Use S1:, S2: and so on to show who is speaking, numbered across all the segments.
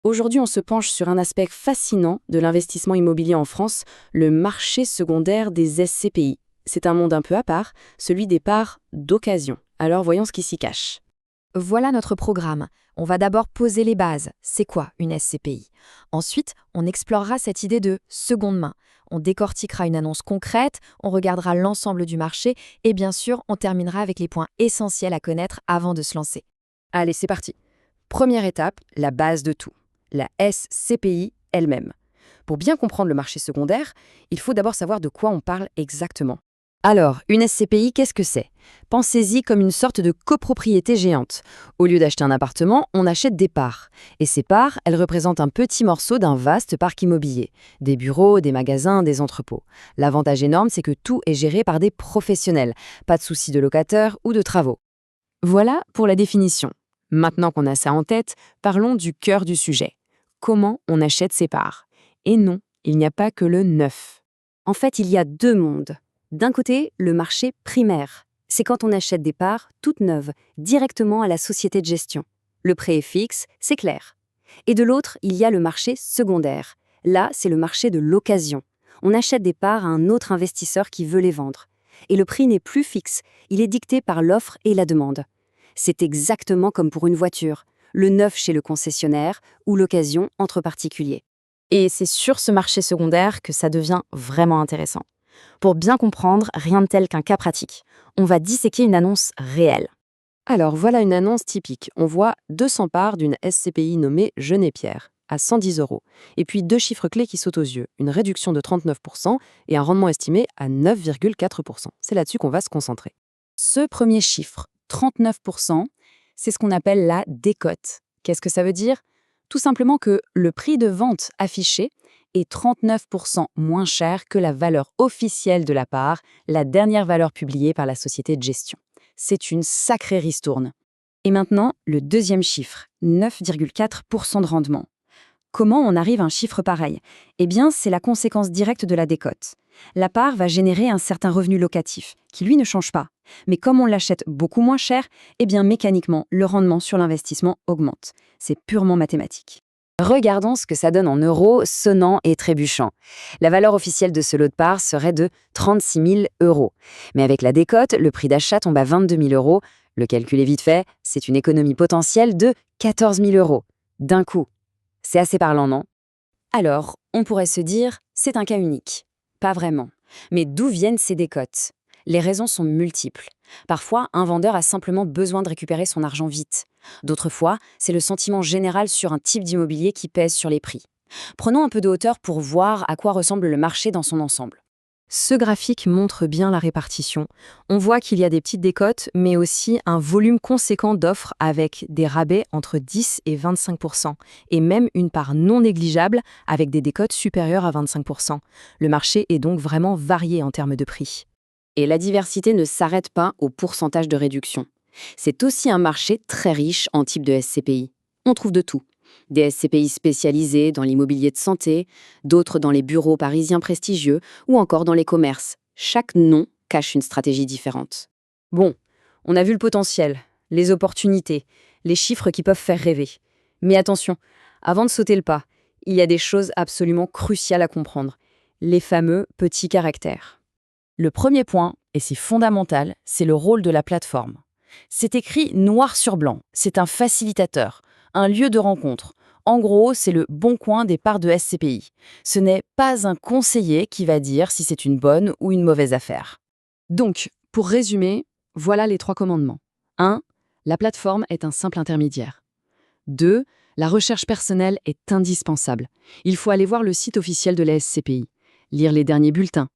S1: Aujourd'hui, on se penche sur un aspect fascinant de l'investissement immobilier en France, le marché secondaire des SCPI. C'est un monde un peu à part, celui des parts d'occasion. Alors voyons ce qui s'y cache.
S2: Voilà notre programme. On va d'abord poser les bases. C'est quoi une SCPI? Ensuite, on explorera cette idée de seconde main. On décortiquera une annonce concrète, on regardera l'ensemble du marché et bien sûr, on terminera avec les points essentiels à connaître avant de se lancer.
S1: Allez, c'est parti. Première étape, la base de tout, la SCPI elle-même. Pour bien comprendre le marché secondaire, il faut d'abord savoir de quoi on parle exactement. Alors, une SCPI, qu'est-ce que c'est? Pensez-y comme une sorte de copropriété géante. Au lieu d'acheter un appartement, on achète des parts. Et ces parts, elles représentent un petit morceau d'un vaste parc immobilier. Des bureaux, des magasins, des entrepôts. L'avantage énorme, c'est que tout est géré par des professionnels. Pas de soucis de locataires ou de travaux. Voilà pour la définition. Maintenant qu'on a ça en tête, parlons du cœur du sujet. Comment on achète ces parts? Et non, il n'y a pas que le neuf. En fait, il y a deux mondes. D'un côté, le marché primaire. C'est quand on achète des parts toutes neuves, directement à la société de gestion. Le prix est fixe, c'est clair. Et de l'autre, il y a le marché secondaire. Là, c'est le marché de l'occasion. On achète des parts à un autre investisseur qui veut les vendre. Et le prix n'est plus fixe, il est dicté par l'offre et la demande. C'est exactement comme pour une voiture, le neuf chez le concessionnaire ou l'occasion entre particuliers. Et c'est sur ce marché secondaire que ça devient vraiment intéressant. Pour bien comprendre, rien de tel qu'un cas pratique. On va disséquer une annonce réelle. Alors voilà une annonce typique. On voit 200 parts d'une SCPI nommée Genet-Pierre à 110 €. Et puis deux chiffres clés qui sautent aux yeux, une réduction de 39% et un rendement estimé à 9,4%. C'est là-dessus qu'on va se concentrer. Ce premier chiffre, 39%, c'est ce qu'on appelle la décote. Qu'est-ce que ça veut dire? Tout simplement que le prix de vente affiché est 39% moins cher que la valeur officielle de la part, la dernière valeur publiée par la société de gestion. C'est une sacrée ristourne. Et maintenant, le deuxième chiffre, 9,4% de rendement. Comment on arrive à un chiffre pareil? Eh bien, c'est la conséquence directe de la décote. La part va générer un certain revenu locatif, qui lui ne change pas. Mais comme on l'achète beaucoup moins cher, eh bien mécaniquement, le rendement sur l'investissement augmente. C'est purement mathématique. Regardons ce que ça donne en euros sonnants et trébuchants. La valeur officielle de ce lot de parts serait de 36 000 €. Mais avec la décote, le prix d'achat tombe à 22 000 €. Le calcul est vite fait, c'est une économie potentielle de 14 000 € d'un coup. C'est assez parlant, non? Alors, on pourrait se dire, c'est un cas unique. Pas vraiment. Mais d'où viennent ces décotes? Les raisons sont multiples. Parfois, un vendeur a simplement besoin de récupérer son argent vite. D'autres fois, c'est le sentiment général sur un type d'immobilier qui pèse sur les prix. Prenons un peu de hauteur pour voir à quoi ressemble le marché dans son ensemble. Ce graphique montre bien la répartition. On voit qu'il y a des petites décotes, mais aussi un volume conséquent d'offres avec des rabais entre 10 et 25%, et même une part non négligeable avec des décotes supérieures à 25%. Le marché est donc vraiment varié en termes de prix. Et la diversité ne s'arrête pas au pourcentage de réduction. C'est aussi un marché très riche en types de SCPI. On trouve de tout. Des SCPI spécialisés dans l'immobilier de santé, d'autres dans les bureaux parisiens prestigieux ou encore dans les commerces. Chaque nom cache une stratégie différente. Bon, on a vu le potentiel, les opportunités, les chiffres qui peuvent faire rêver. Mais attention, avant de sauter le pas, il y a des choses absolument cruciales à comprendre. Les fameux petits caractères. Le premier point, et c'est fondamental, c'est le rôle de la plateforme. C'est écrit noir sur blanc, c'est un facilitateur, un lieu de rencontre. En gros, c'est le bon coin des parts de SCPI. Ce n'est pas un conseiller qui va dire si c'est une bonne ou une mauvaise affaire. Donc, pour résumer, voilà les 3 commandements. 1. La plateforme est un simple intermédiaire. 2. La recherche personnelle est indispensable. Il faut aller voir le site officiel de la SCPI, lire les derniers bulletins.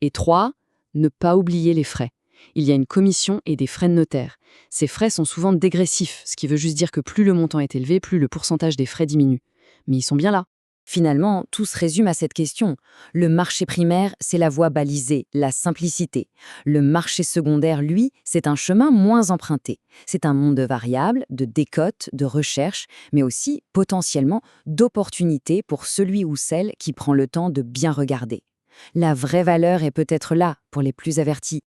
S1: Et 3. Ne pas oublier les frais. Il y a une commission et des frais de notaire. Ces frais sont souvent dégressifs, ce qui veut juste dire que plus le montant est élevé, plus le pourcentage des frais diminue. Mais ils sont bien là. Finalement, tout se résume à cette question. Le marché primaire, c'est la voie balisée, la simplicité. Le marché secondaire, lui, c'est un chemin moins emprunté. C'est un monde de variables, de décotes, de recherche, mais aussi potentiellement d'opportunités pour celui ou celle qui prend le temps de bien regarder. La vraie valeur est peut-être là pour les plus avertis.